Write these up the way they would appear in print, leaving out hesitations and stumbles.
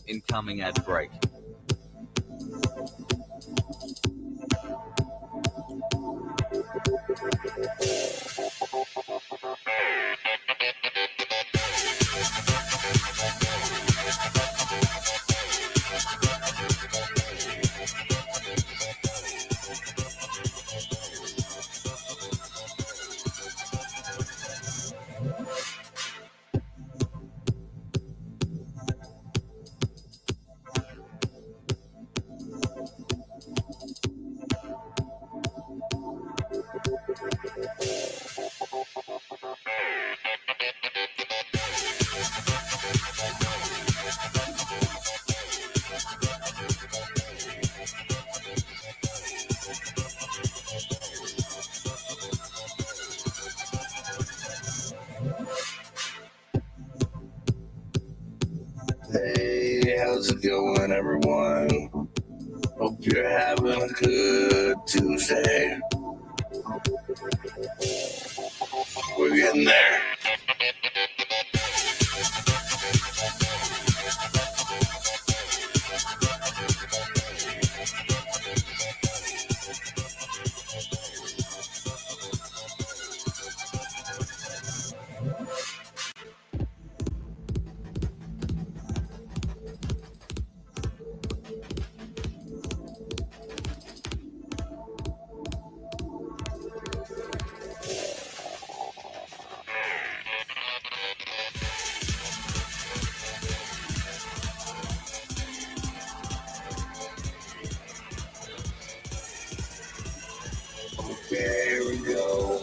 Incoming ad break. Hey, how's it going, everyone? Hope you're having a good Tuesday. We're getting there. Here we go.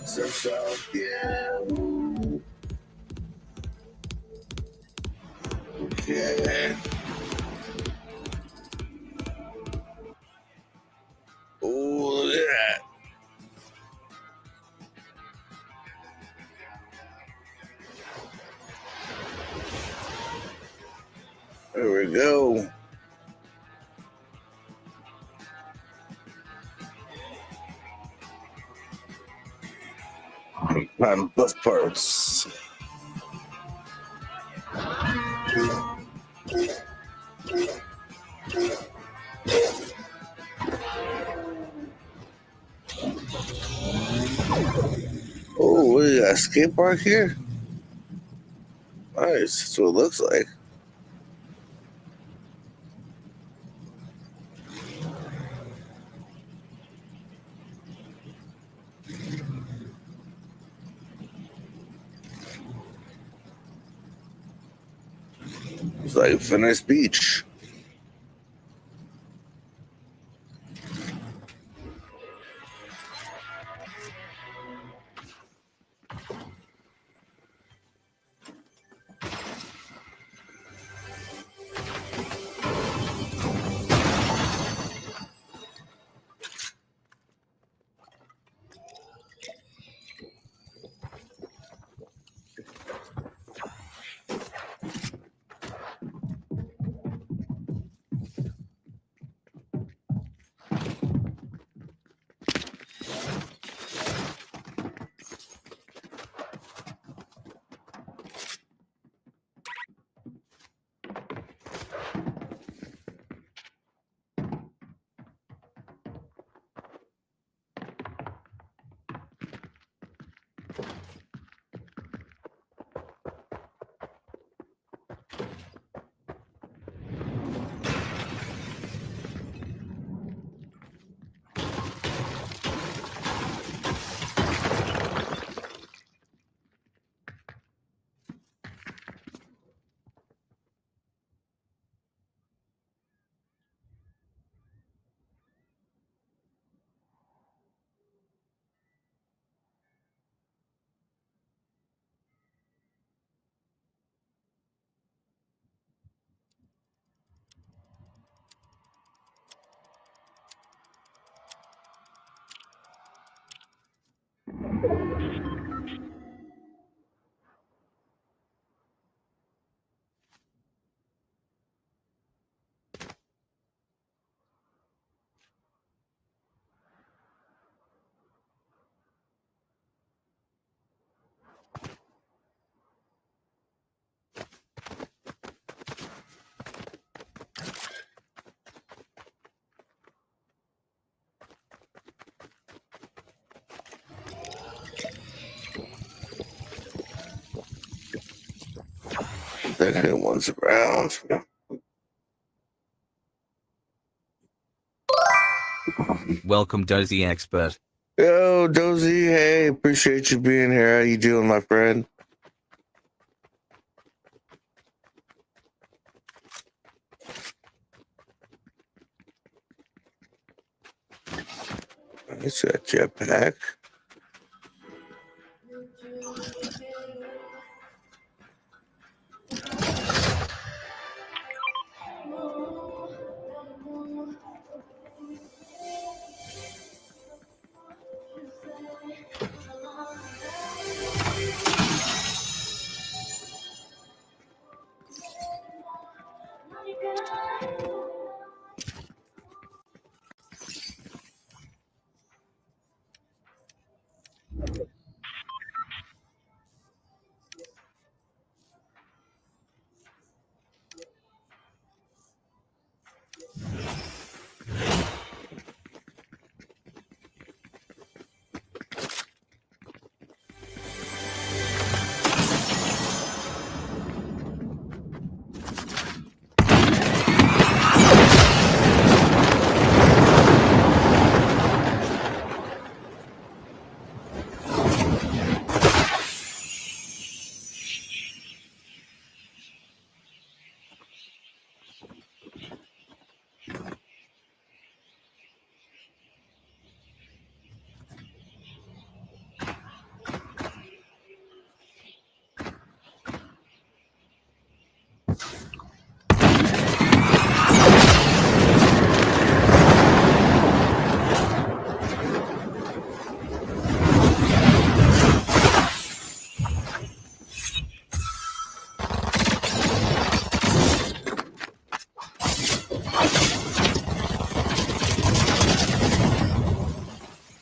So, yeah. Okay. Oh, look at that. There we go. Find bus parts. Oh, we got a skate park here? Nice. That's what it looks like. It's like Venice Beach. Second one's around. Welcome, Dozy Expert. Yo, Dozy, hey, appreciate you being here. How you doing, my friend? It's a jetpack.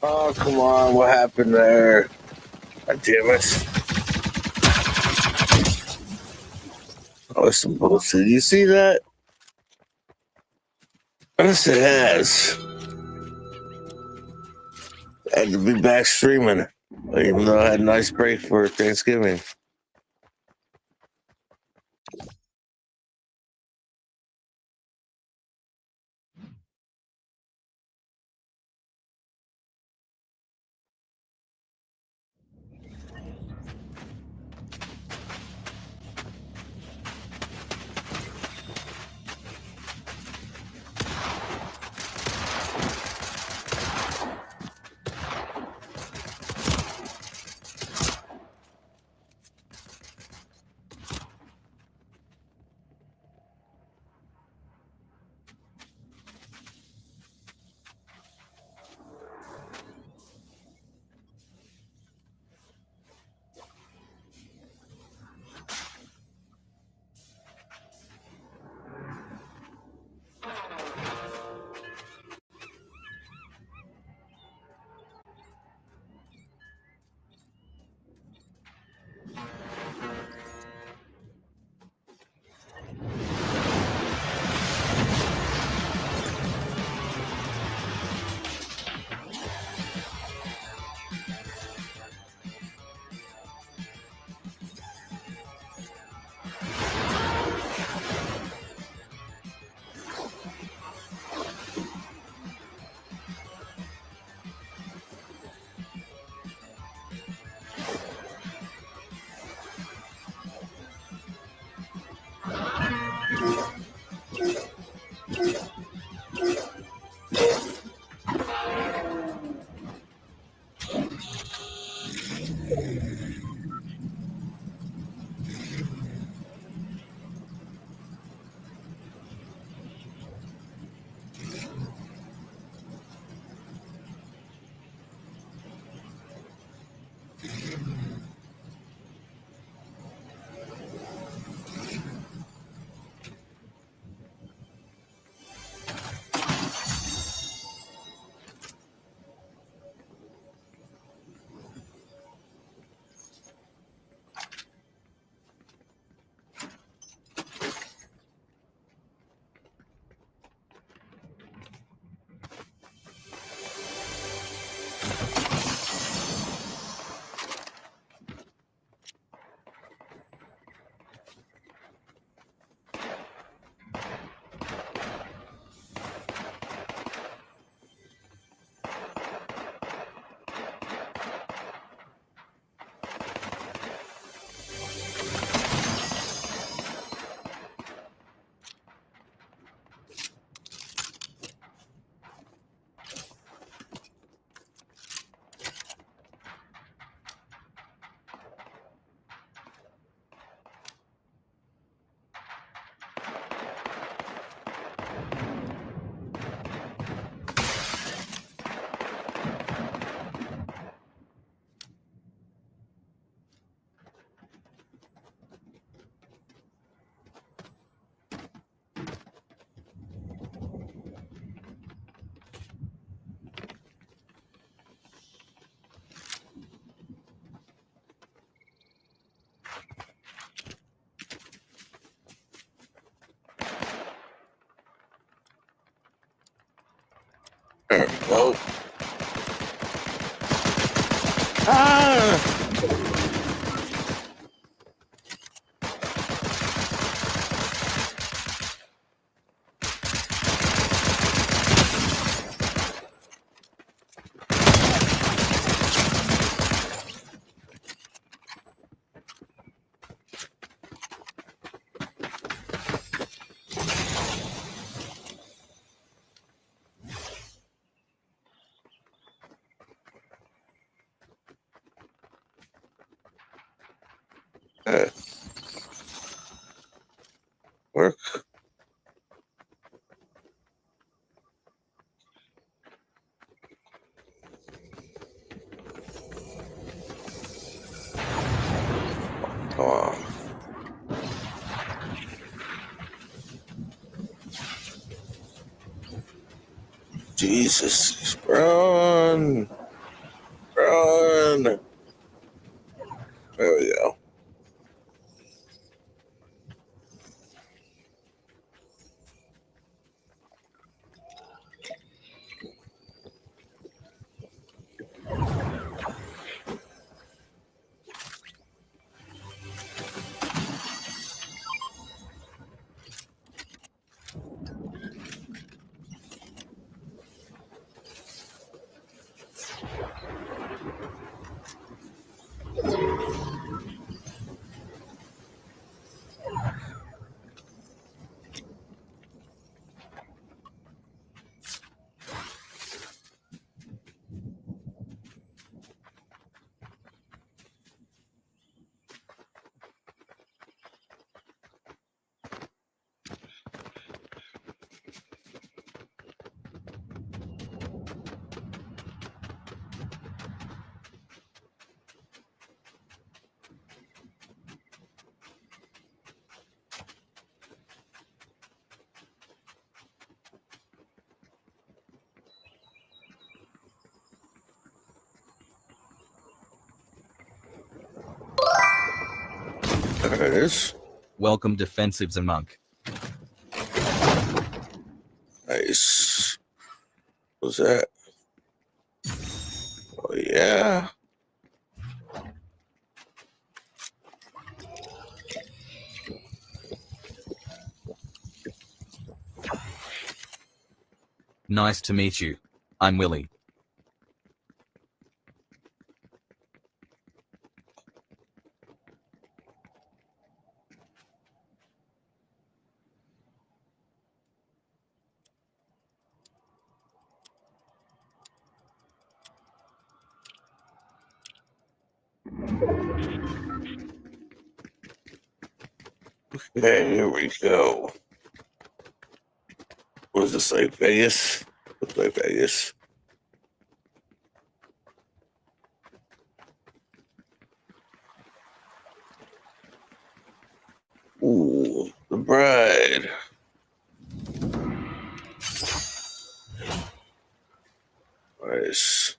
Oh, come on. What happened there? God damn it. Oh, it's some bullshit. You see that? Yes, it has. I had to be back streaming, even though I had a nice break for Thanksgiving. There we go. Ah! Work. Oh, Jesus. Run. Run. There we go. There it is. Welcome Defensives and Monk. Nice. What's that? Oh, yeah. Nice to meet you. I'm Willie. Okay, here we go. What does this say? Vegas? Looks like Vegas. Ooh, the bride. Nice.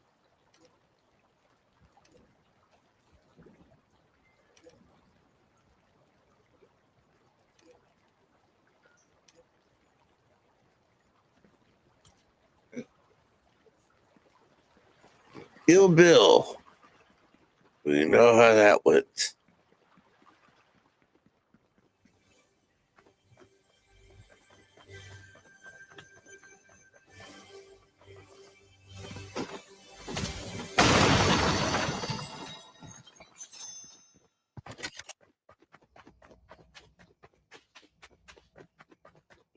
Kill Bill. We know how that went.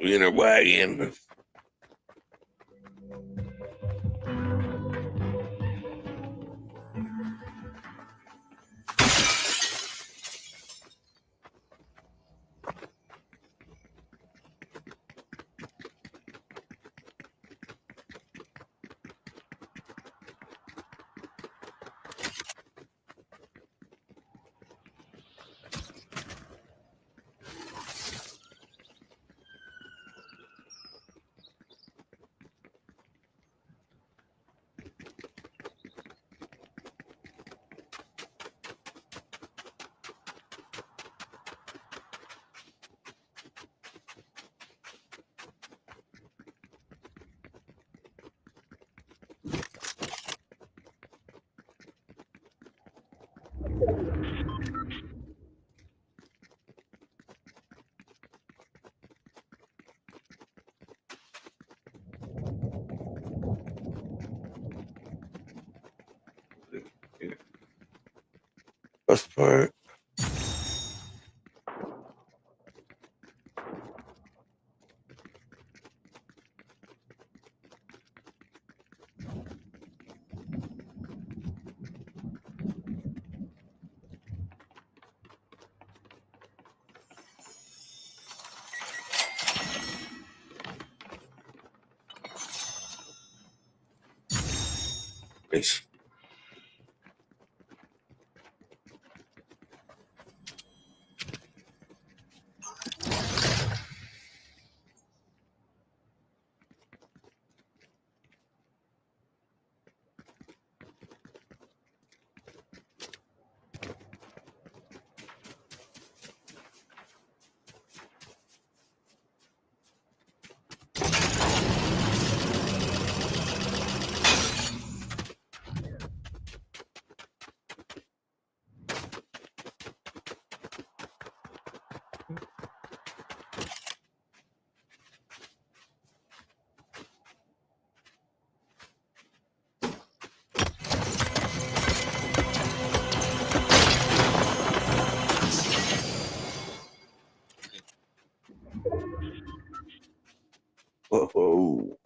Wiener wagon. Best part. Nice. Whoa.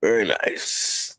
Very nice.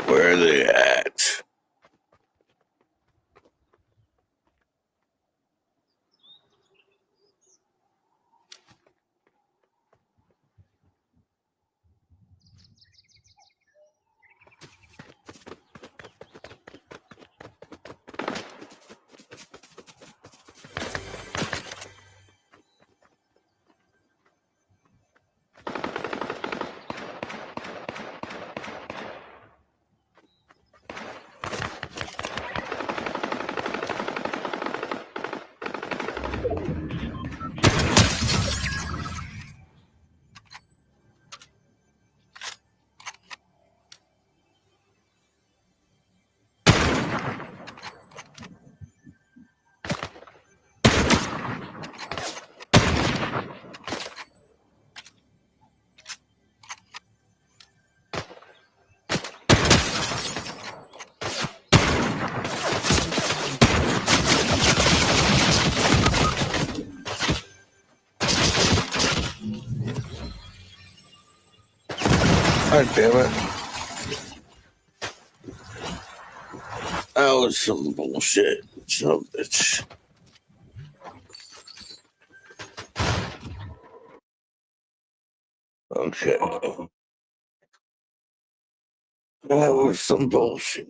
Where are they at? God damn it. That was some bullshit. Some bitch. Okay. That was some bullshit.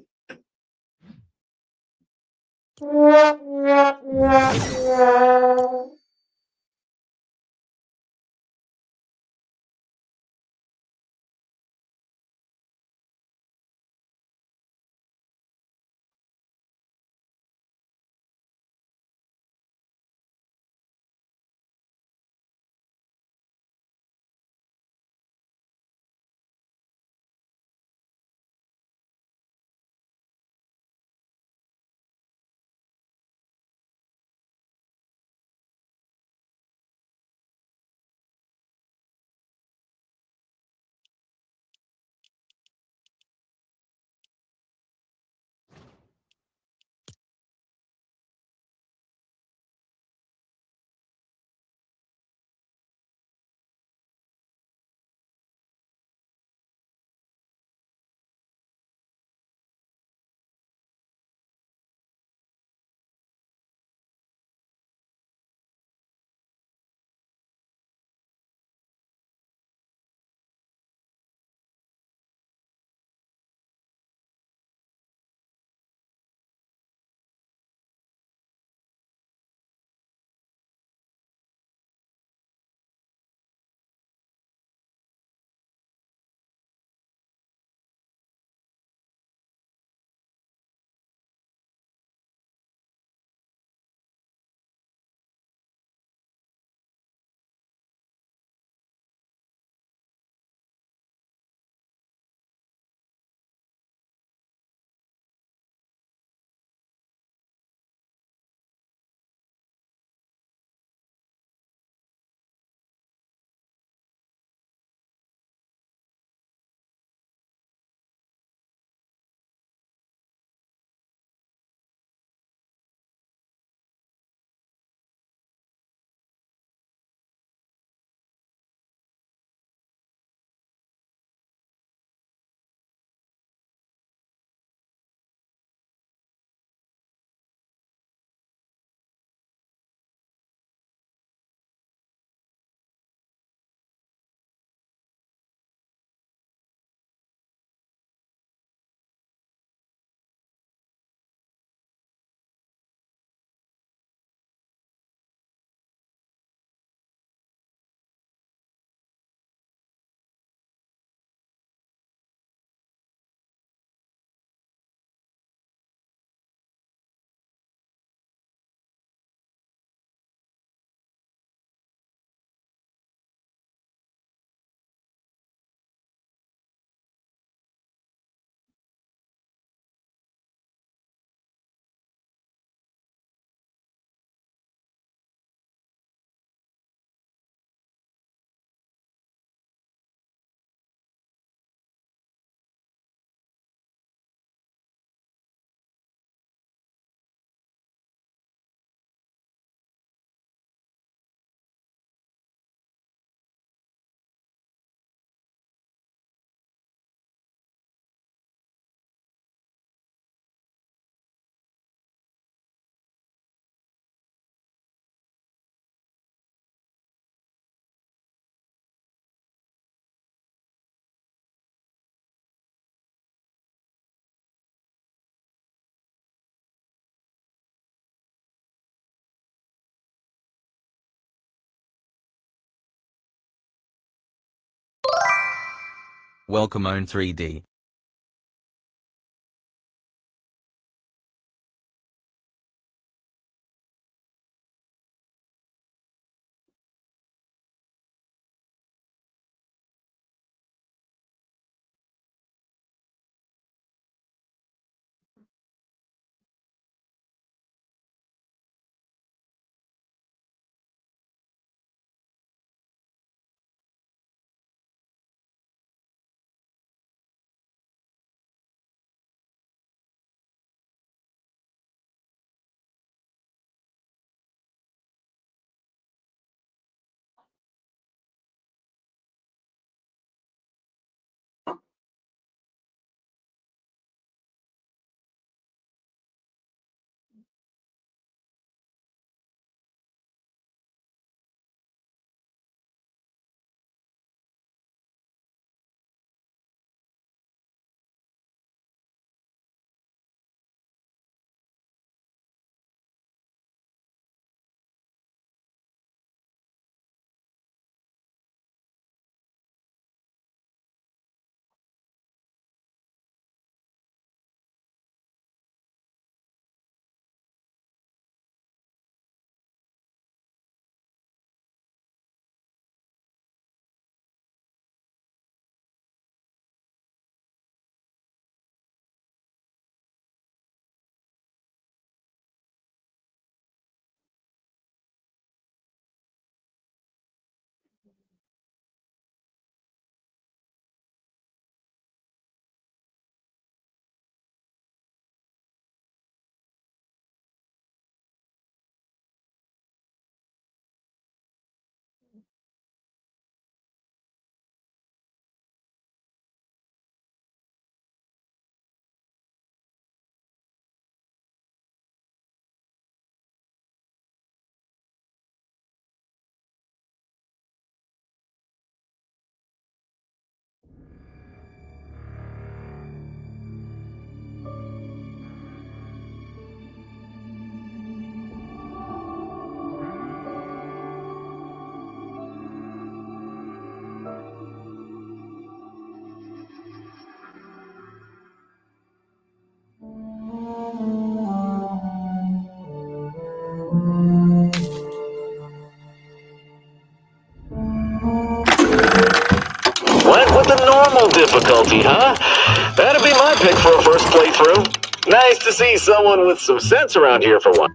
Welcome Own 3D. Went with the normal difficulty, huh? That'd be my pick for a first playthrough. Nice to see someone with some sense around here for once.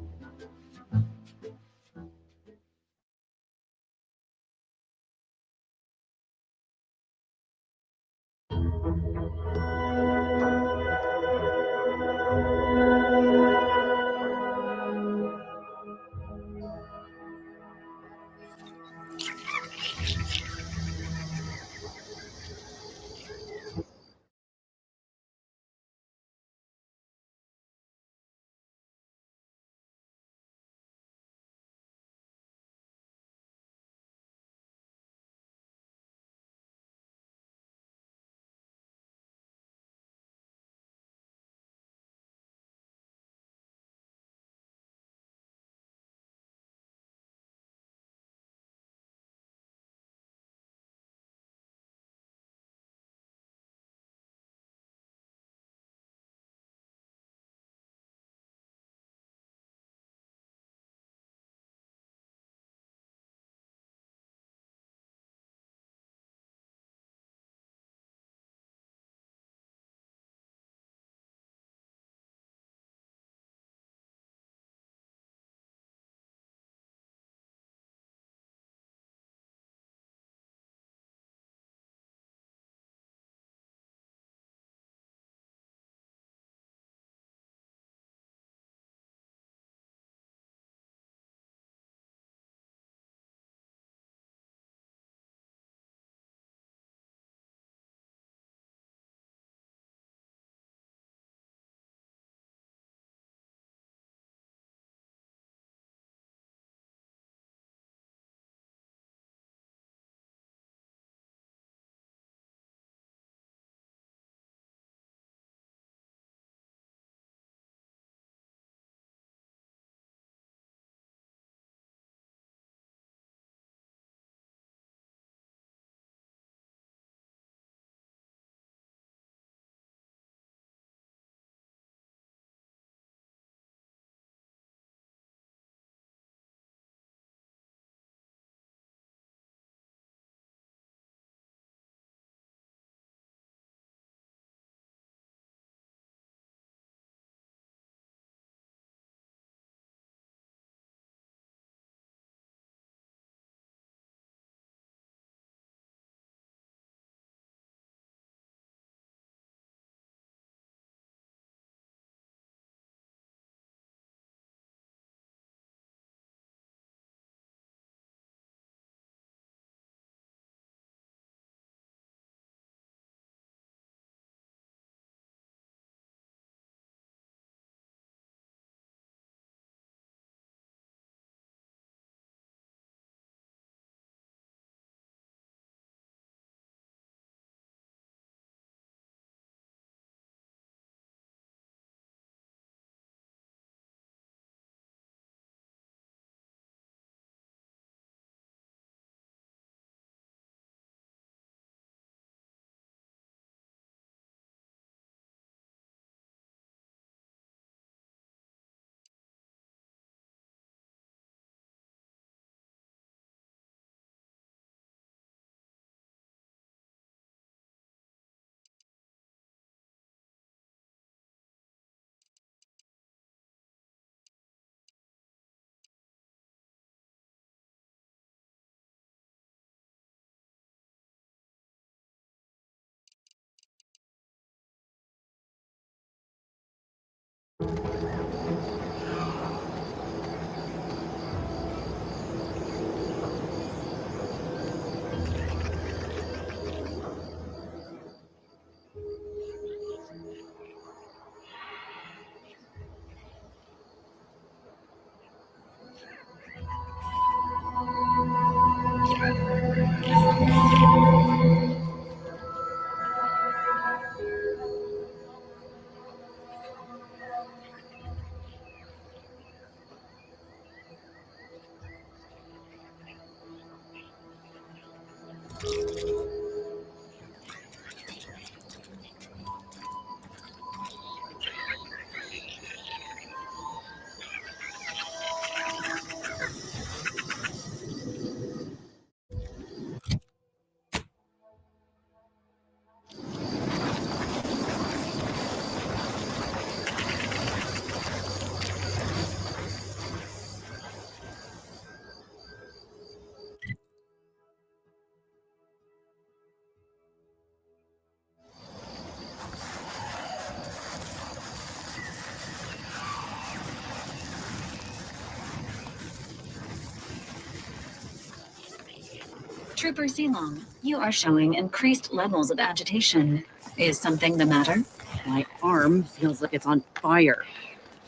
Trooper Sealong, you are showing increased levels of agitation. Is something the matter? My arm feels like it's on fire.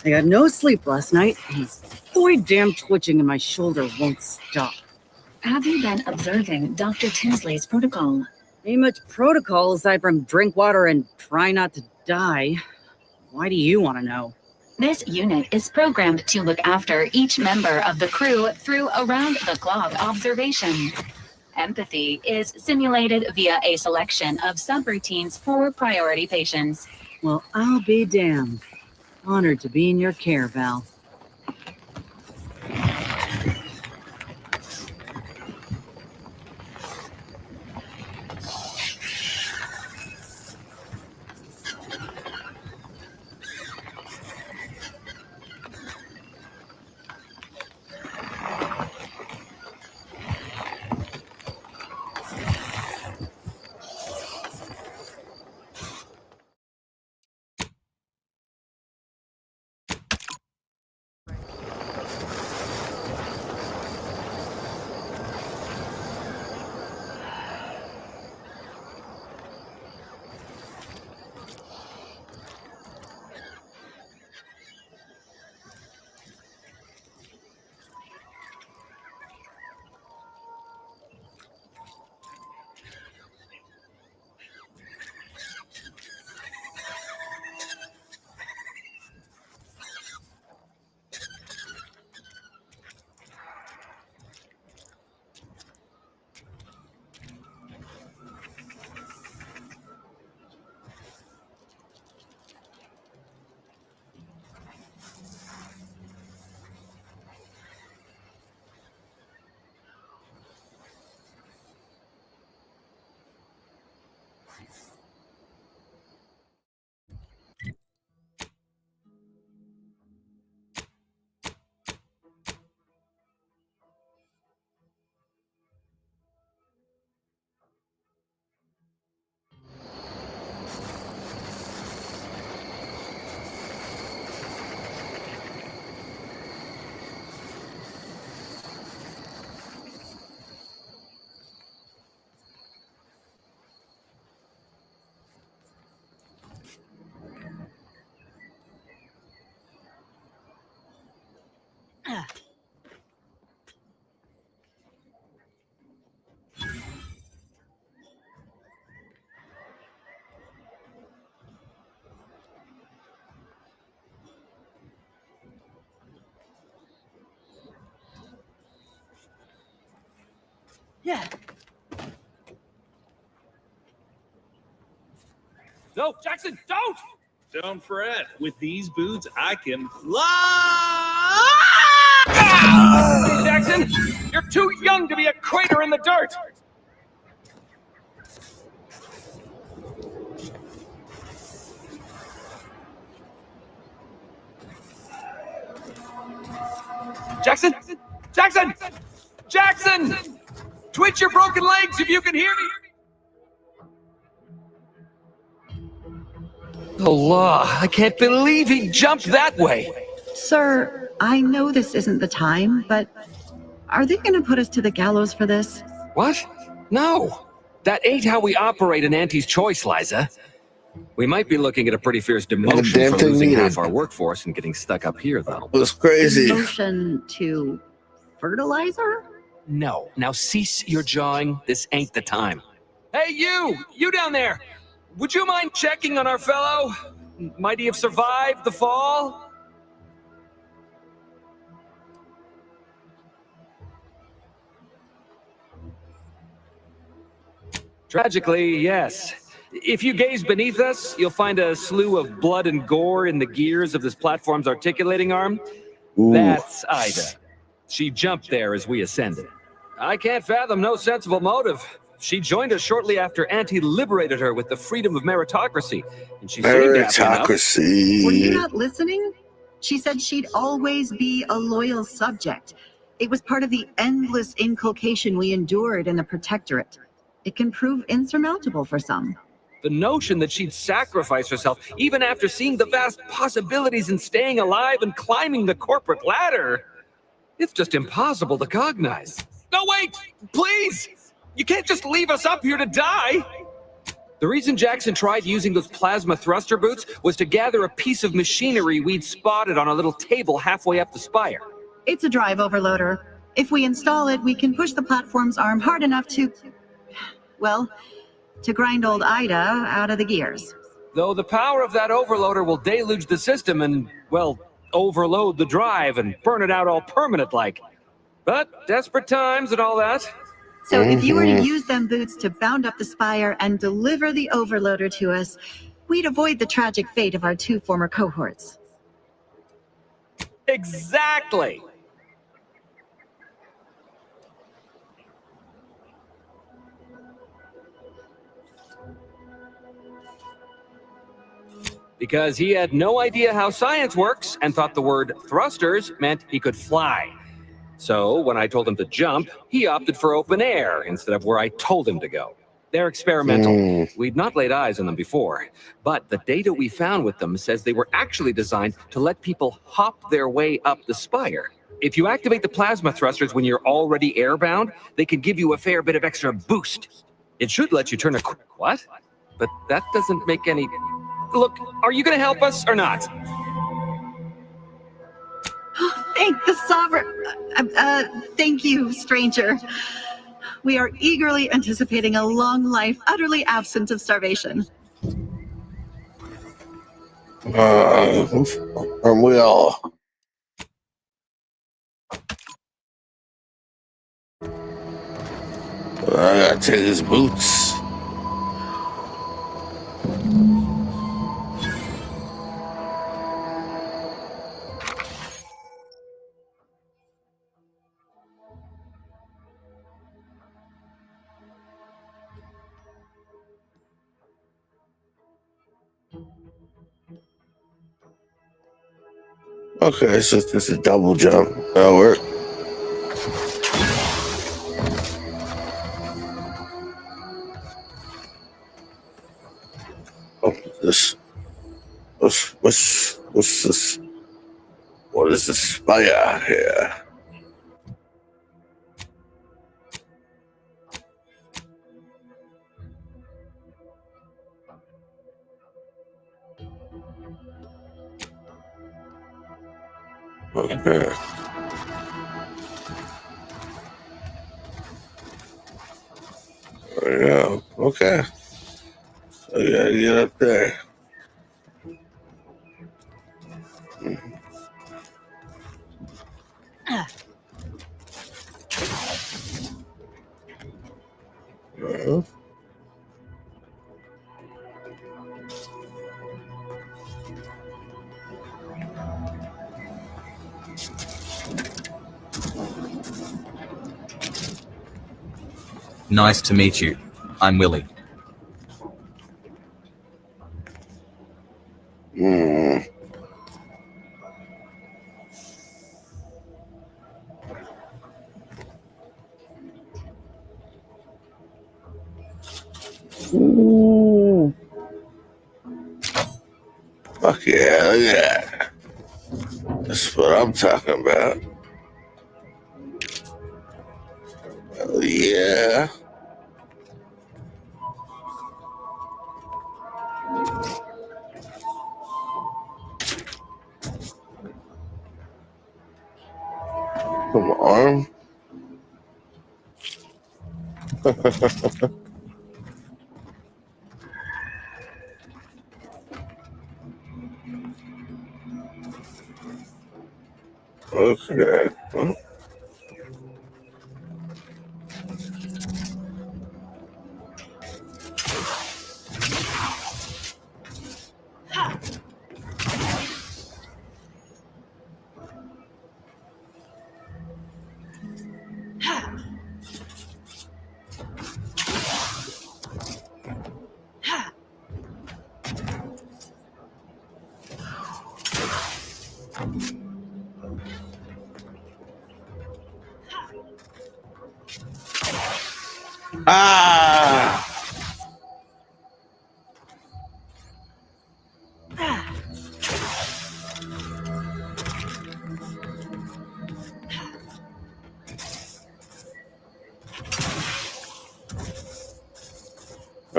I got no sleep last night, and this goddamn twitching in my shoulder won't stop. Have you been observing Dr. Tinsley's protocol? Ain't much protocol aside from drink water and try not to die. Why do you want to know? This unit is programmed to look after each member of the crew through around-the-clock observation. Empathy is simulated via a selection of subroutines for priority patients. Well, I'll be damned. Honored to be in your care, Val. Yeah. No, Jackson, don't! Don't fret. With these boots, I can fly! Hey, Jackson, you're too young to be a crater in the dirt! Jackson! Jackson! Jackson! Twitch your broken legs if you can hear me! The law. I can't believe he jumped that way. Sir, I know this isn't the time, but are they going to put us to the gallows for this? What? No. That ain't how we operate in Auntie's Choice, Liza. We might be looking at a pretty fierce demotion damn for thing losing needed. half our workforce and getting stuck up here, though. It was crazy. Motion to fertilizer? No. Now cease your jawing. This ain't the time. Hey, you! You down there! Would you mind checking on our fellow? Might he have survived the fall? Tragically, yes. If you gaze beneath us, you'll find a slew of blood and gore in the gears of this platform's articulating arm. Ooh. That's Ida. She jumped there as we ascended. I can't fathom no sensible motive. She joined us shortly after Auntie liberated her with the freedom of meritocracy, and she seemed happy enough. Meritocracy. Were you not listening? She said she'd always be a loyal subject. It was part of the endless inculcation we endured in the Protectorate. It can prove insurmountable for some. The notion that she'd sacrifice herself, even after seeing the vast possibilities in staying alive and climbing the corporate ladder, it's just impossible to cognize. No, wait! Please! You can't just leave us up here to die! The reason Jackson tried using those plasma thruster boots was to gather a piece of machinery we'd spotted on a little table halfway up the spire. It's a drive overloader. If we install it, we can push the platform's arm hard enough to, well, to grind old Ida out of the gears. Though the power of that overloader will deluge the system and, well, overload the drive and burn it out all permanent-like. But desperate times and all that. So if you were to use them boots to bound up the spire and deliver the overloader to us, we'd avoid the tragic fate of our 2 former cohorts. Exactly! Because he had no idea how science works and thought the word thrusters meant he could fly. So when I told him to jump, he opted for open air instead of where I told him to go. They're experimental. We'd not laid eyes on them before, but the data we found with them says they were actually designed to let people hop their way up the spire. If you activate the plasma thrusters when you're already airbound, they can give you a fair bit of extra boost. It should let you turn a what? But that doesn't make any... Look, are you going to help us or not? Thank the Sovereign. Thank you, stranger. We are eagerly anticipating a long life, utterly absent of starvation. And we all. I gotta take his boots. Okay, so this is a double jump. That'll work. Oh, this. What's this? What is this spire here? Okay. Yeah, okay. So you gotta get up there. Nice to meet you. I'm Willie. Ooh. Fuck yeah, look at that. That's what I'm talking about. Oh yeah. Come on. Okay.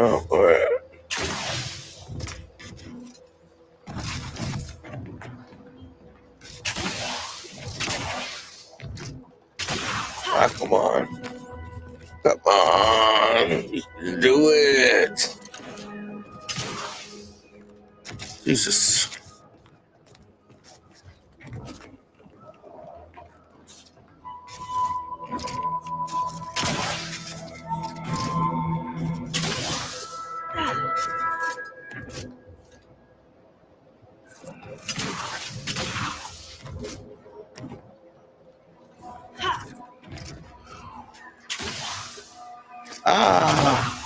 Oh, boy. Ah, come on. Come on. Do it. Jesus. Ah.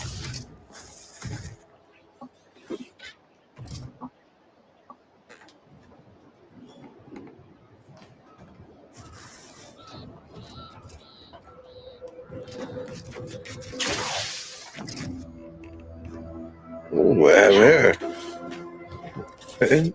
Ooh, where? Okay.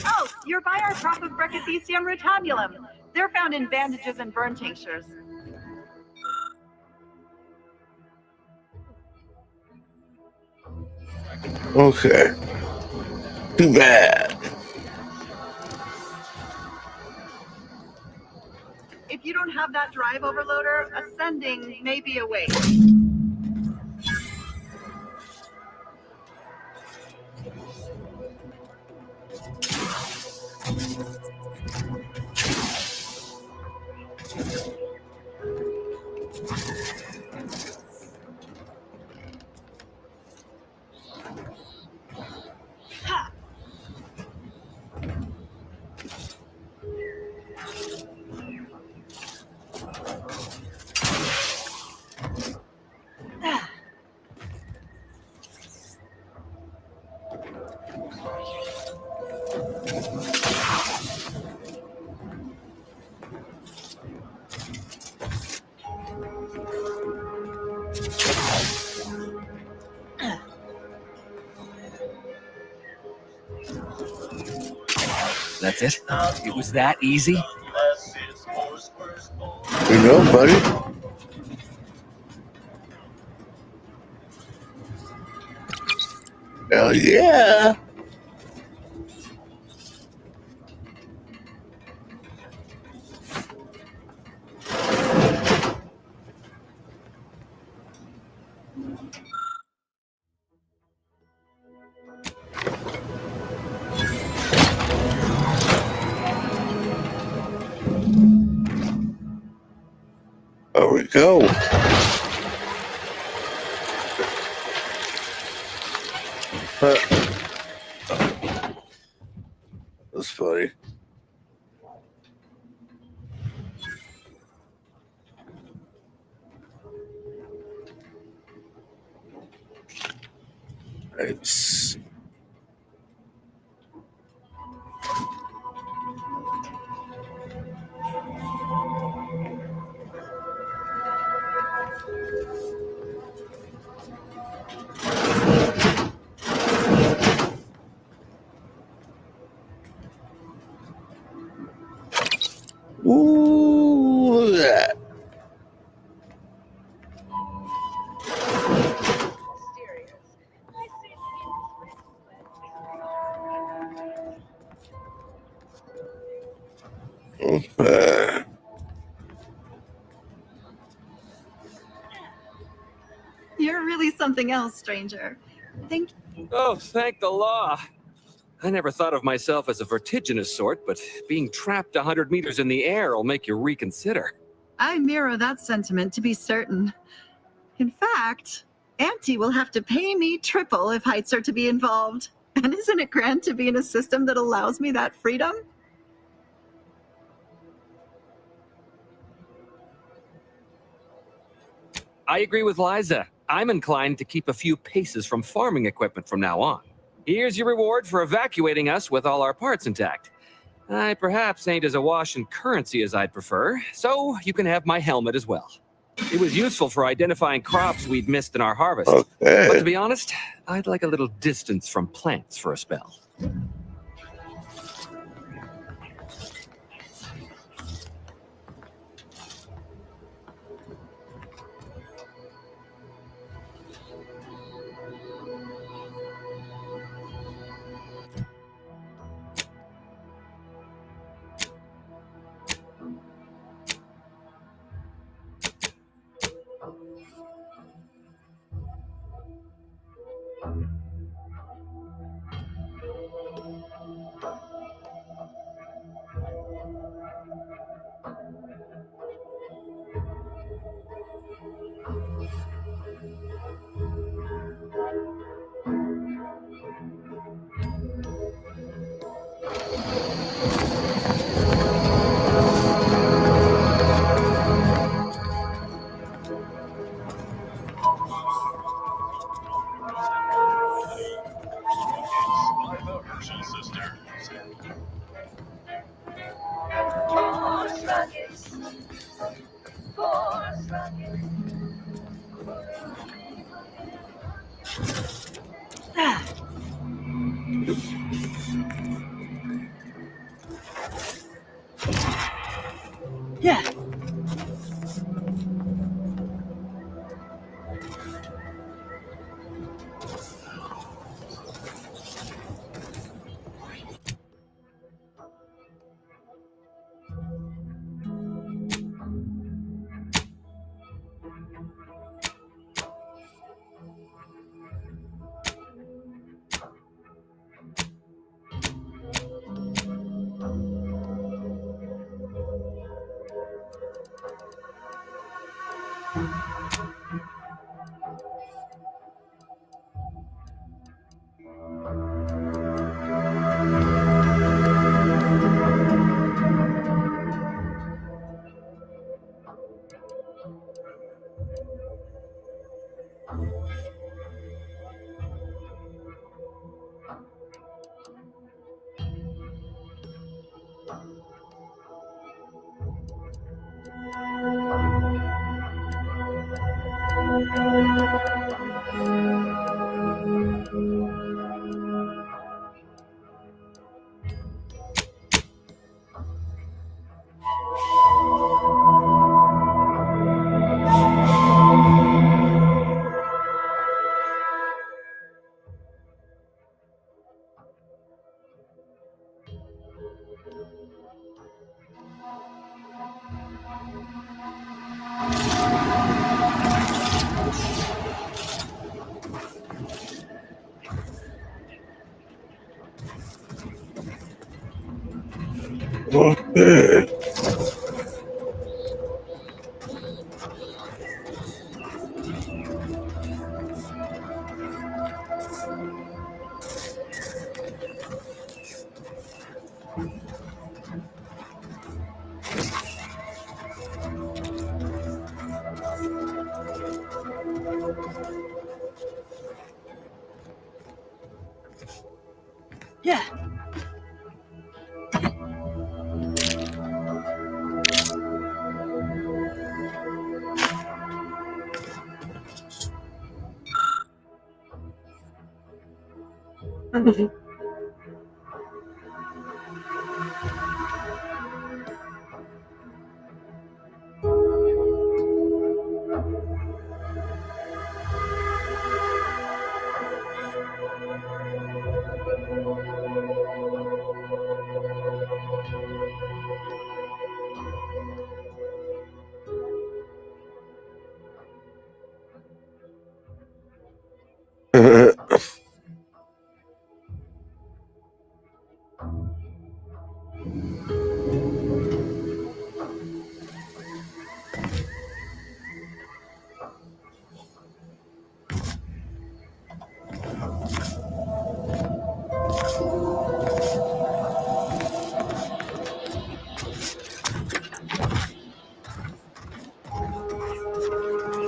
Oh, you're by our crop of Brachythecium rotabulum. They're found in bandages and burn tinctures. Okay. Too bad. If you don't have that drive overloader, ascending may be a waste. That's it? It was that easy? You know, buddy. Hell yeah. There we go. That's funny. Nice. Ooh, look at that. Okay. You're really something else, stranger. Thank you. Oh, thank the law. I never thought of myself as a vertiginous sort, but being trapped 100 meters in the air will make you reconsider. I mirror that sentiment, to be certain. In fact, Auntie will have to pay me triple if heights are to be involved. And isn't it grand to be in a system that allows me that freedom? I agree with Liza. I'm inclined to keep a few paces from farming equipment from now on. Here's your reward for evacuating us with all our parts intact. I perhaps ain't as awash in currency as I'd prefer, so you can have my helmet as well. It was useful for identifying crops we'd missed in our harvest. But to Okay. be honest, I'd like a little distance from plants for a spell. Yeah. Okay. Yeah.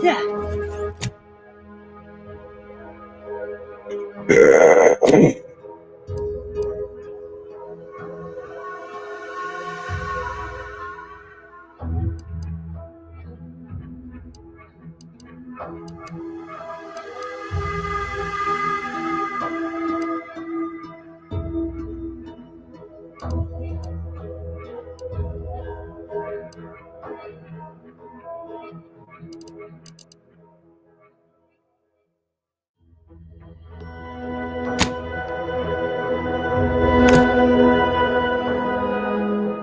Yeah.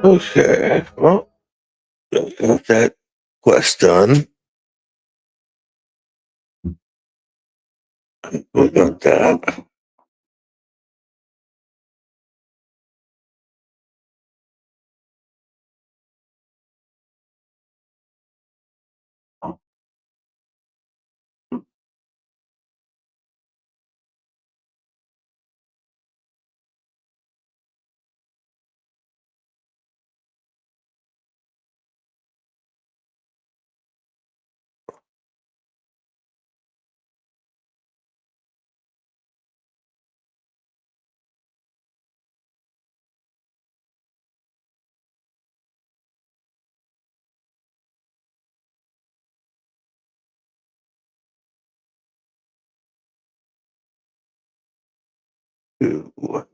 Okay, well, got that quest done. We got that. Ooh.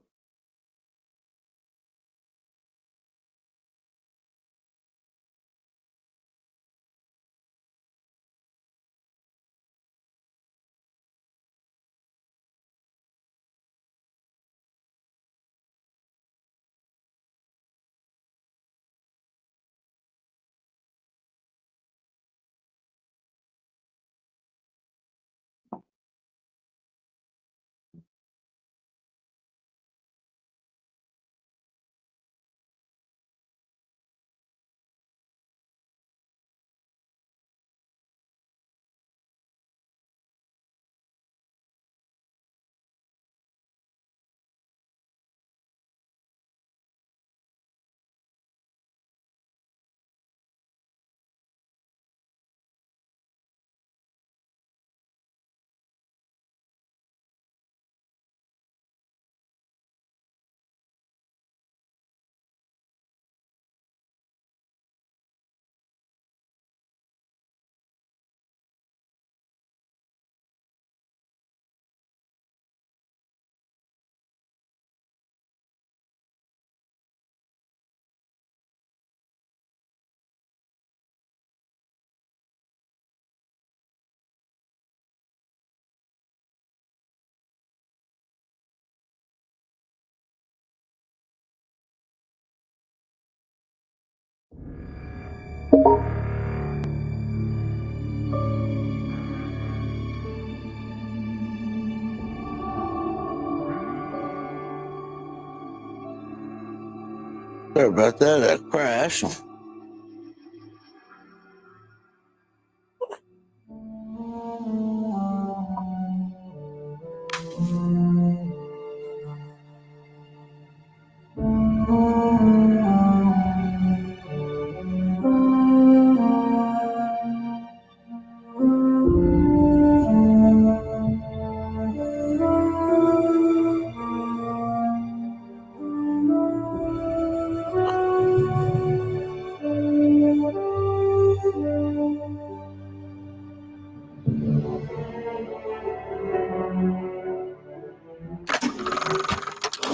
Sorry about that. That crash.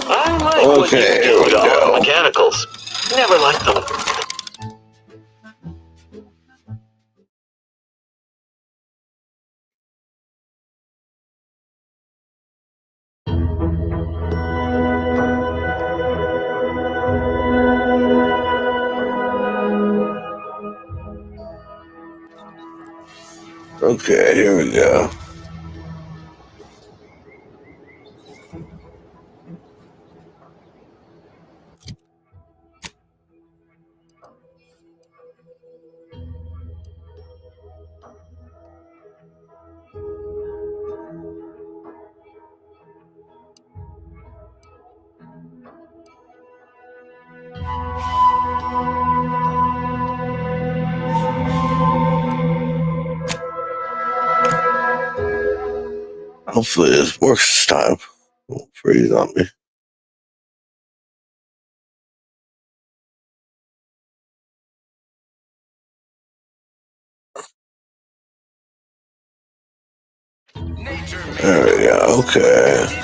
I like what you Okay, here do we to go. auto mechanicals. Never liked them. Okay, here we go. Hopefully this works this time. Won't freeze on me. There we go. Okay.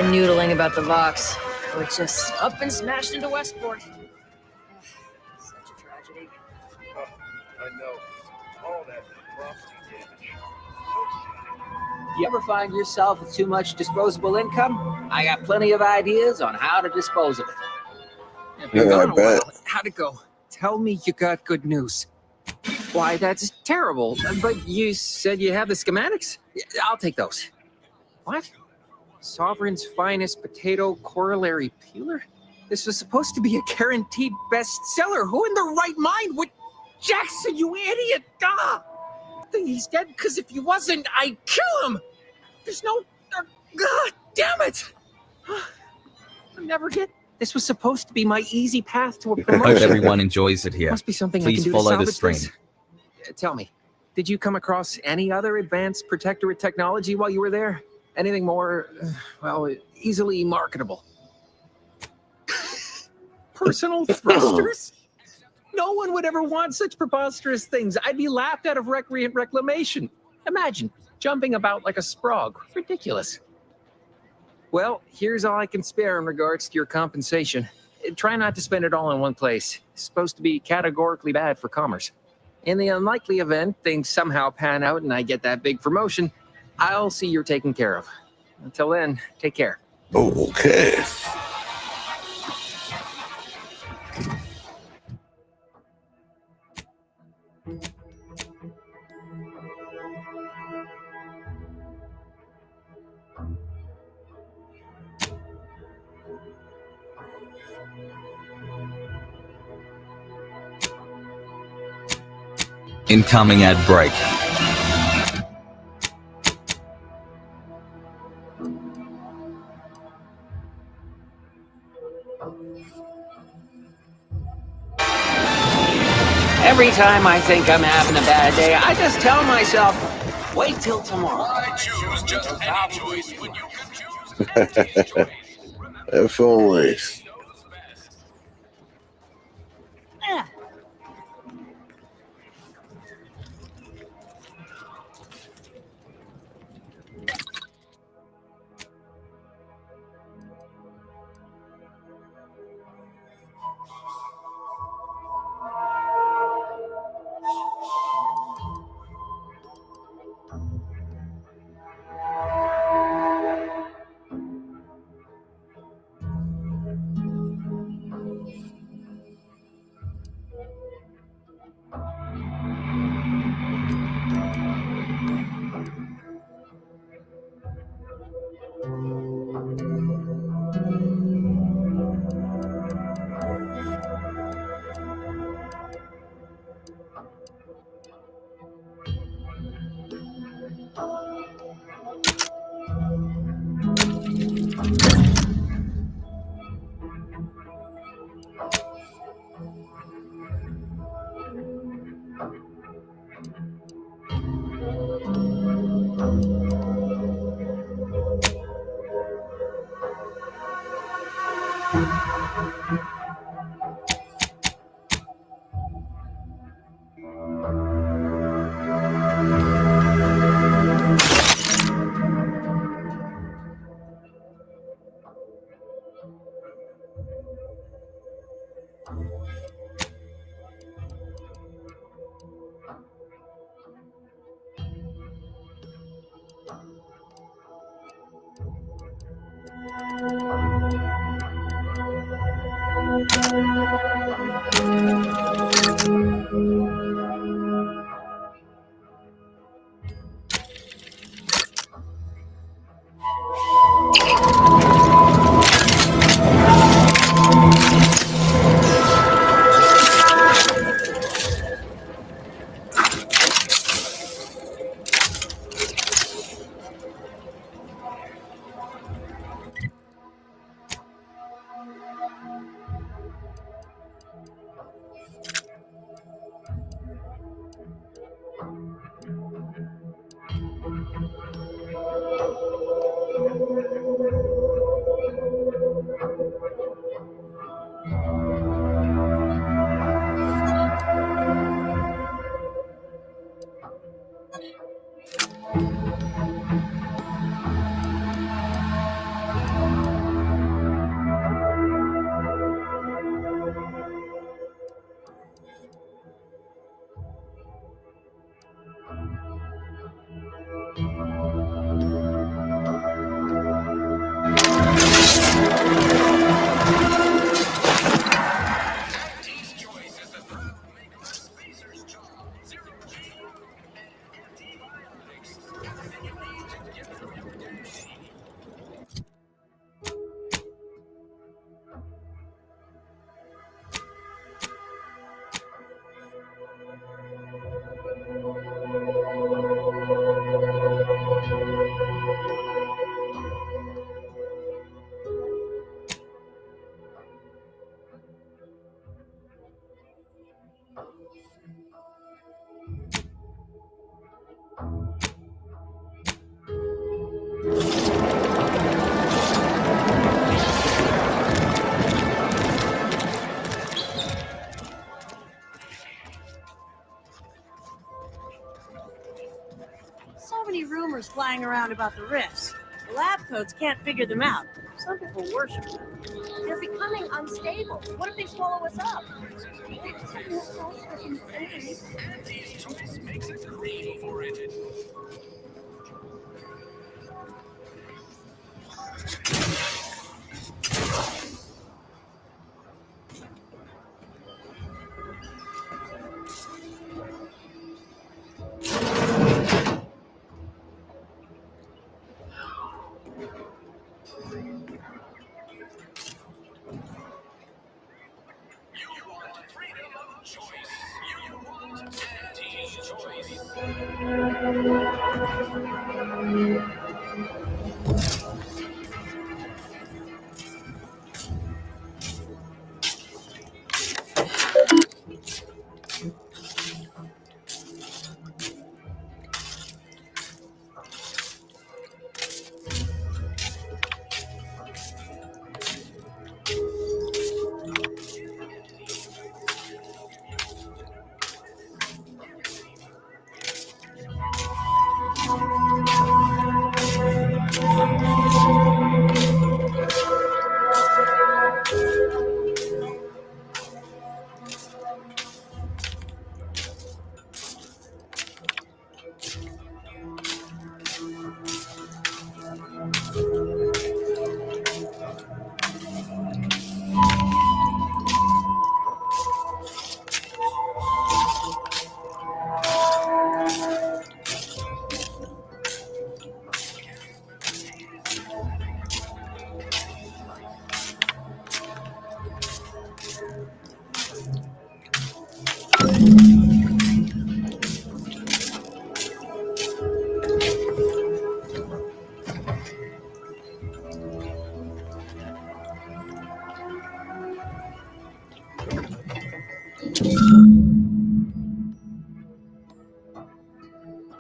been noodling about the Vox. Or just up and smashed into Westport. Such a tragedy. Oh, I know. All that property damage. You ever find yourself with too much disposable income? I got plenty of ideas on how to dispose of it. Yeah, I bet. How'd it go? Tell me you got good news. Why, that's terrible. But you said you have the schematics? I'll take those. What? Sovereign's finest potato corollary peeler? This was supposed to be a guaranteed bestseller. Who in their right mind would... Jackson, you idiot! Ah! I think he's dead, because if he wasn't, I'd kill him! There's no... God damn it! I'll never get... This was supposed to be my easy path to a Hope promotion. everyone enjoys it here. Must be something I Please can do follow to the salvage stream. this. Tell me, did you come across any other advanced protectorate technology while you were there? Anything more, well, easily marketable? Personal thrusters? No one would ever want such preposterous things. I'd be laughed out of recreant reclamation. Imagine jumping about like a sprog. Ridiculous. Well, here's all I can spare in regards to your compensation. Try not to spend it all in one place. It's supposed to be categorically bad for commerce. In the unlikely event things somehow pan out and I get that big promotion, I'll see you're taken care of. Until then, take care. Okay. Incoming ad break. Every time I think I'm having a bad day, I just tell myself, wait till tomorrow. I choose just any choice when you can choose. If only. many rumors flying around about the rifts. The lab coats can't figure them out. Some people worship them. They're becoming unstable. What if they swallow us up?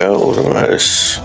Oh, nice.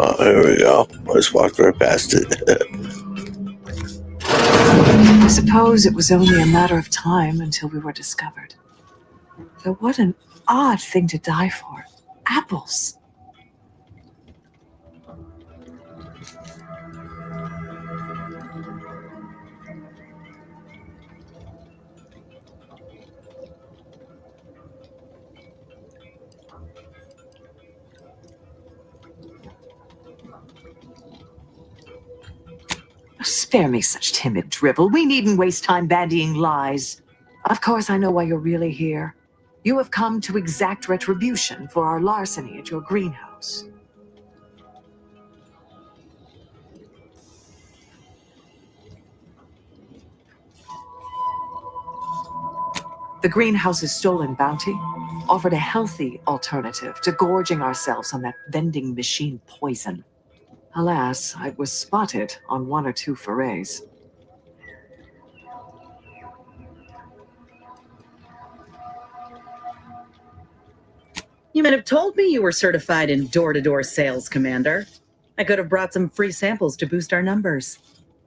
Oh, here we go. I just walked right past it. I suppose it was only a matter of time until we were discovered. Though what an odd thing to die for. Apples. spare me such timid dribble. We needn't waste time bandying lies. Of course, I know why you're really here. You have come to exact retribution for our larceny at your greenhouse. The greenhouse's stolen bounty offered a healthy alternative to gorging ourselves on that vending machine poison. Alas, I was spotted on 1 or 2 forays. You might have told me you were certified in door-to-door sales, Commander. I could have brought some free samples to boost our numbers.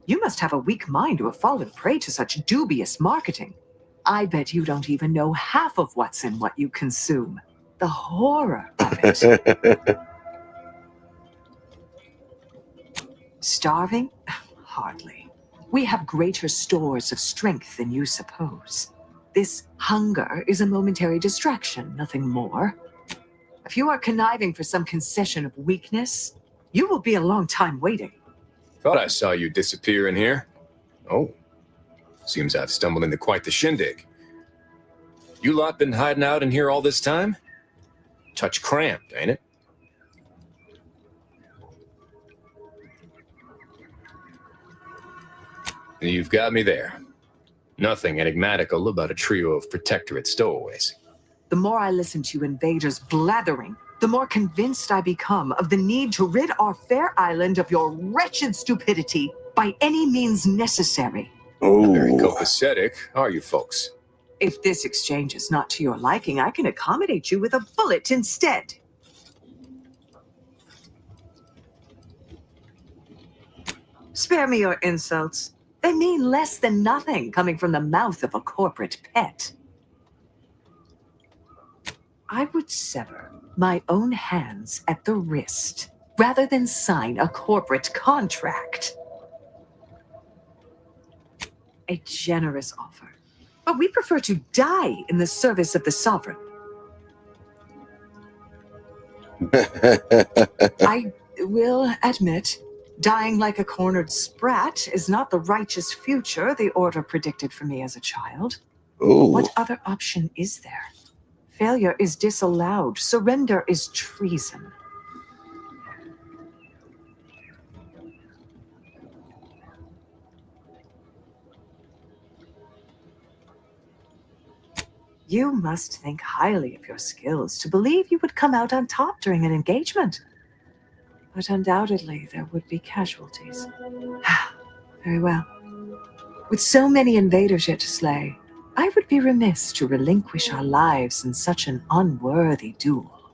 You must have a weak mind to have fallen prey to such dubious marketing. I bet you don't even know half of what's in what you consume. The horror of it. Starving? Hardly. We have greater stores of strength than you suppose. This hunger is a momentary distraction, nothing more. If you are conniving for some concession of weakness, you will be a long time waiting. Thought I saw you disappear in here. Oh. Seems I've stumbled into quite the shindig. You lot been hiding out in here all this time? Touch cramped, ain't it? You've got me there. Nothing enigmatical about a trio of Protectorate stowaways. The more I listen to invaders blathering, the more convinced I become of the need to rid our fair island of your wretched stupidity by any means necessary. Not very copacetic, are you folks? If this exchange is not to your liking, I can accommodate you with a bullet instead. Spare me your insults. They mean less than nothing coming from the mouth of a corporate pet. I would sever my own hands at the wrist rather than sign a corporate contract. A generous offer, but we prefer to die in the service of the sovereign. I will admit, dying like a cornered sprat is not the righteous future the Order predicted for me as a child. Ooh. What other option is there? Failure is disallowed. Surrender is treason. You must think highly of your skills to believe you would come out on top during an engagement. But undoubtedly, there would be casualties. Very well. With so many invaders yet to slay, I would be remiss to relinquish our lives in such an unworthy duel.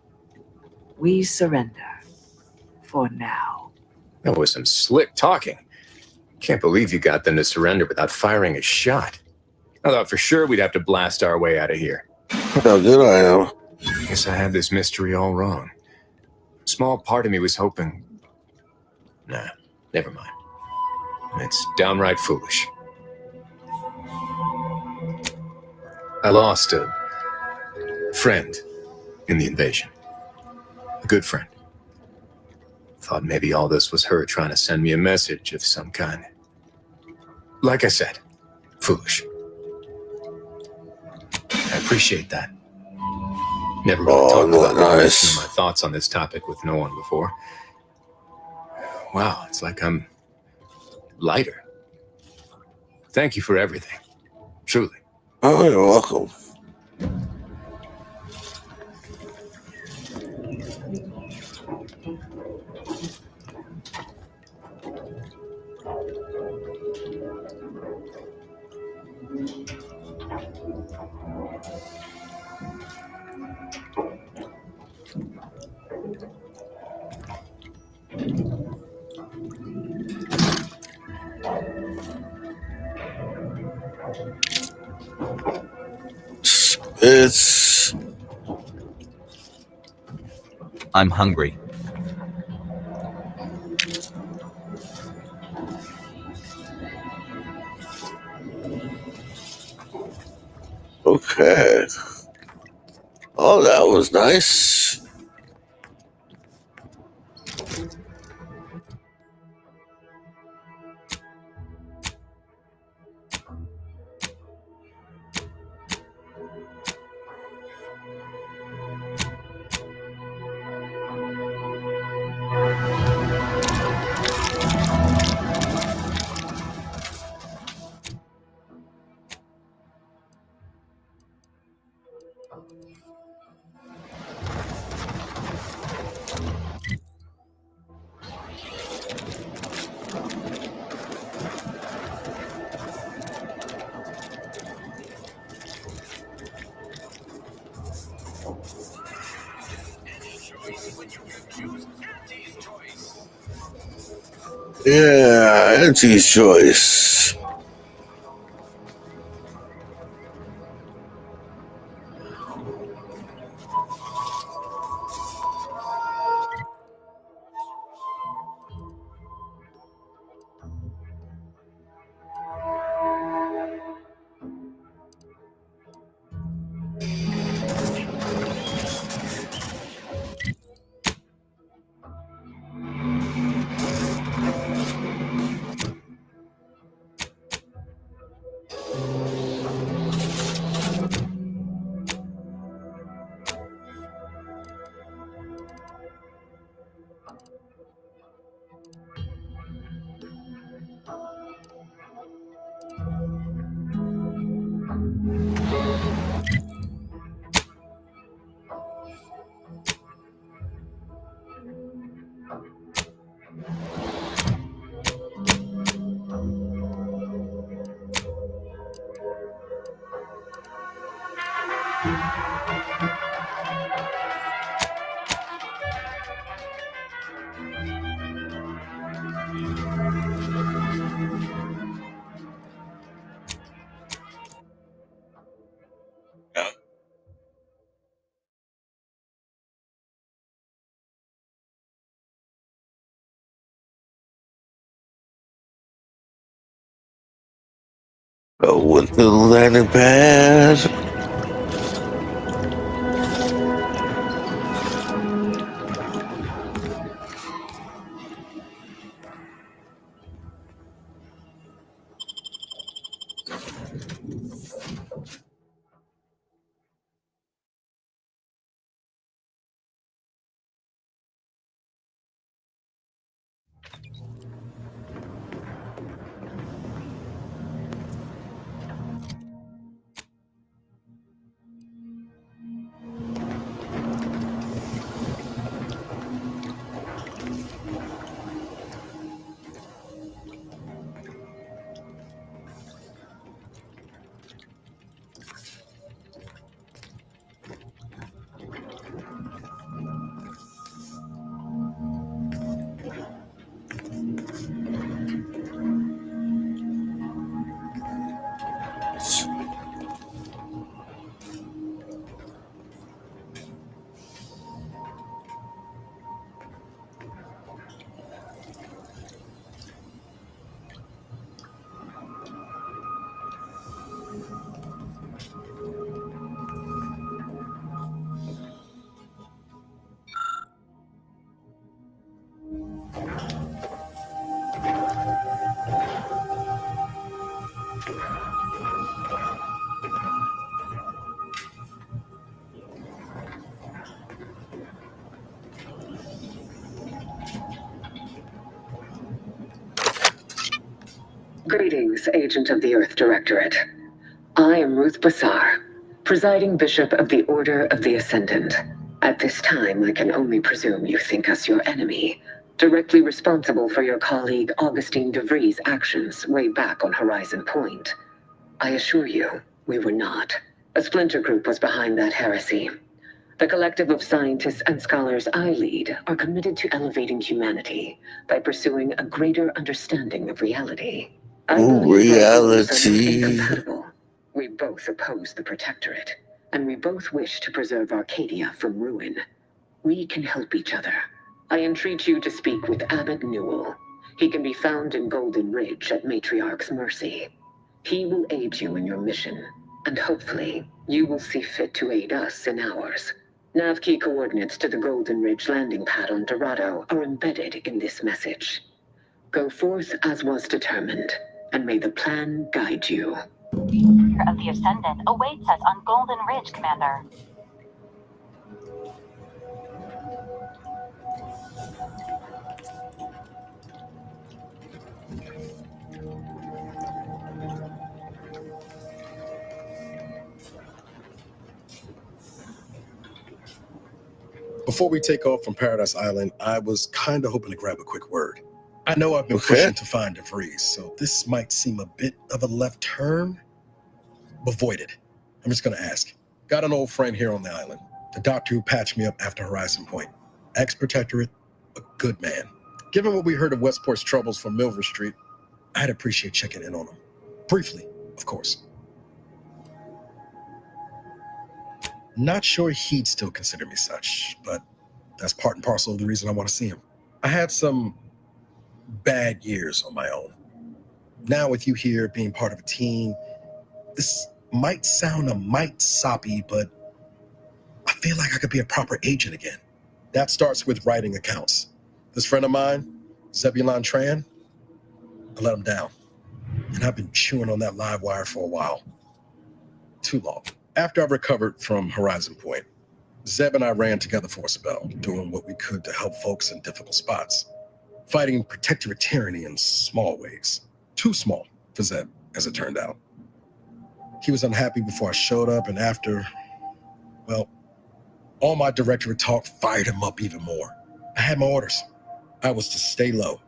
We surrender. For now. That was some slick talking. Can't believe you got them to surrender without firing a shot. I thought for sure we'd have to blast our way out of here. How good I am. Guess I had this mystery all wrong. Small part of me was hoping... Nah, never mind. It's downright foolish. I lost a friend in the invasion. A good friend. Thought maybe all this was her trying to send me a message of some kind. Like I said, foolish. I appreciate that. Never really talked about my thoughts on this topic with no one before. Wow, it's like I'm lighter. Thank you for everything. Truly. Oh, you're welcome. It's... I'm hungry. Okay. Oh, that was nice. Yeah, Auntie's choice. Going to the landing pad. Greetings, Agent of the Earth Directorate. I am Ruth Bassar, presiding Bishop of the Order of the Ascendant. At this time, I can only presume you think us your enemy, directly responsible for your colleague Augustine DeVries' actions way back on Horizon Point. I assure you, we were not. A splinter group was behind that heresy. The collective of scientists and scholars I lead are committed to elevating humanity by pursuing a greater understanding of reality. I believe our goals are not incompatible. We both oppose the Protectorate, and we both wish to preserve Arcadia from ruin. We can help each other. I entreat you to speak with Abbot Newell. He can be found in Golden Ridge at Matriarch's Mercy. He will aid you in your mission, and hopefully, you will see fit to aid us in ours. Nav key coordinates to the Golden Ridge landing pad on Dorado are embedded in this message. Go forth as was determined, and may the plan guide you. Order of the Ascendant awaits us on Golden Ridge, Commander. Before we take off from Paradise Island, I was kind of hoping to grab a quick word. I know I've been pushing to find DeVries, so this might seem a bit of a left turn, but void it. I'm just going to ask. Got an old friend here on the island, the doctor who patched me up after Horizon Point. Ex-protectorate, a good man. Given what we heard of Westport's troubles from Milver Street, I'd appreciate checking in on him. Briefly, of course. Not sure he'd still consider me such, but that's part and parcel of the reason I want to see him. I had some bad years on my own. Now with you here being part of a team, this might sound a mite soppy, but I feel like I could be a proper agent again. That starts with writing accounts. This friend of mine, Zebulon Tran, I let him down. And I've been chewing on that live wire for a while. Too long. After I recovered from Horizon Point, Zeb and I ran together for a spell, doing what we could to help folks in difficult spots. Fighting protectorate tyranny in small ways. Too small for Zeb, as it turned out. He was unhappy before I showed up, and after, well, all my directorate talk fired him up even more. I had my orders. I was to stay low.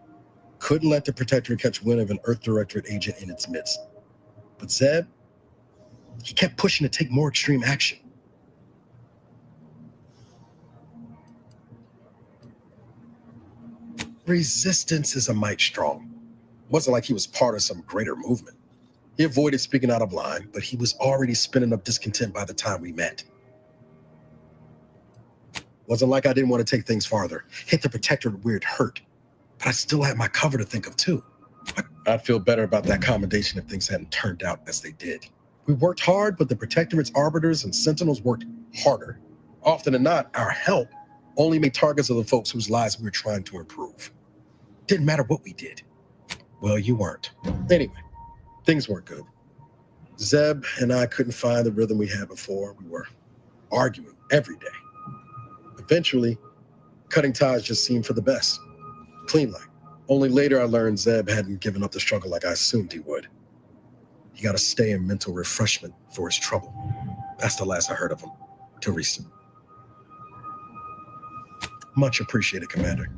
Couldn't let the protectorate catch wind of an Earth Directorate agent in its midst. But Zeb, he kept pushing to take more extreme action. Resistance is a mite strong. It wasn't like he was part of some greater movement. He avoided speaking out of line, but he was already spinning up discontent by the time we met. Wasn't like I didn't want to take things farther, hit the protectorate where it hurt, but I still had my cover to think of too. I'd feel better about that commendation if things hadn't turned out as they did. We worked hard, but the protectorate's arbiters and sentinels worked harder. Often than not, our help only made targets of the folks whose lives we were trying to improve. Didn't matter what we did. Well, you weren't. Anyway, things weren't good. Zeb and I couldn't find the rhythm we had before. We were arguing every day. Eventually, cutting ties just seemed for the best. Clean like. Only later I learned Zeb hadn't given up the struggle like I assumed he would. He got to stay in mental refreshment for his trouble. That's the last I heard of him, till recent. Much appreciated, Commander.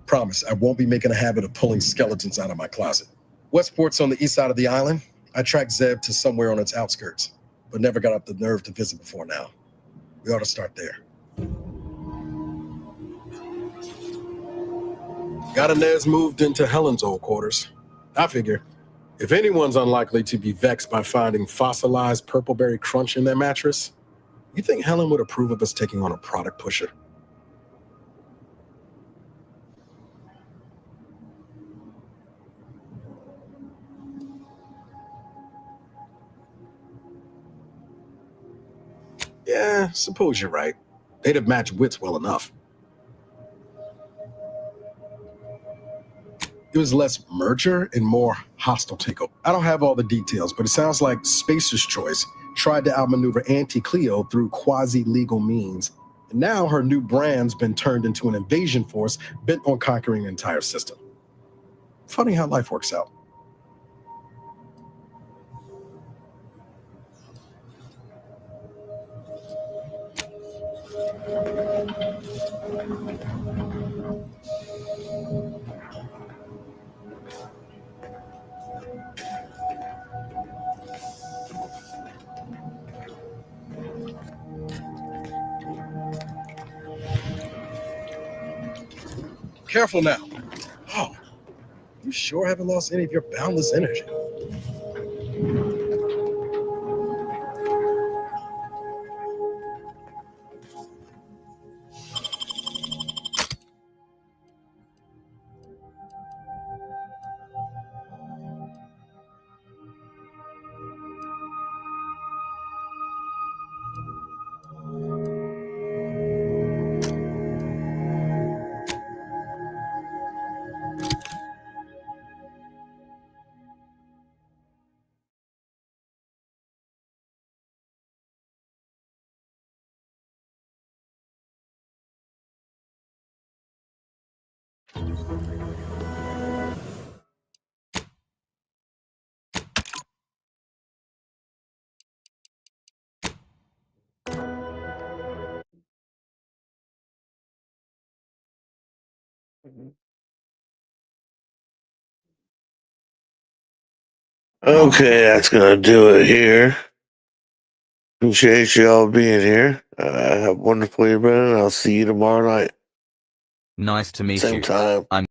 Promise, I won't be making a habit of pulling skeletons out of my closet. Westport's on the east side of the island. I tracked Zeb to somewhere on its outskirts, but never got up the nerve to visit before now. We ought to start there. Gadanez moved into Helen's old quarters. I figure, if anyone's unlikely to be vexed by finding fossilized purpleberry crunch in their mattress, you think Helen would approve of us taking on a product pusher? Yeah, suppose you're right. They'd have matched wits well enough. It was less merger and more hostile takeover. I don't have all the details, but it sounds like Spacer's Choice tried to outmaneuver Auntie Cleo through quasi-legal means. And now her new brand's been turned into an invasion force bent on conquering the entire system. Funny how life works out. Careful now. Oh, you sure haven't lost any of your boundless energy. Okay, that's gonna do it here. Appreciate y'all being here. Have a wonderful evening. I'll see you tomorrow night. Nice to meet Same you. time. I'm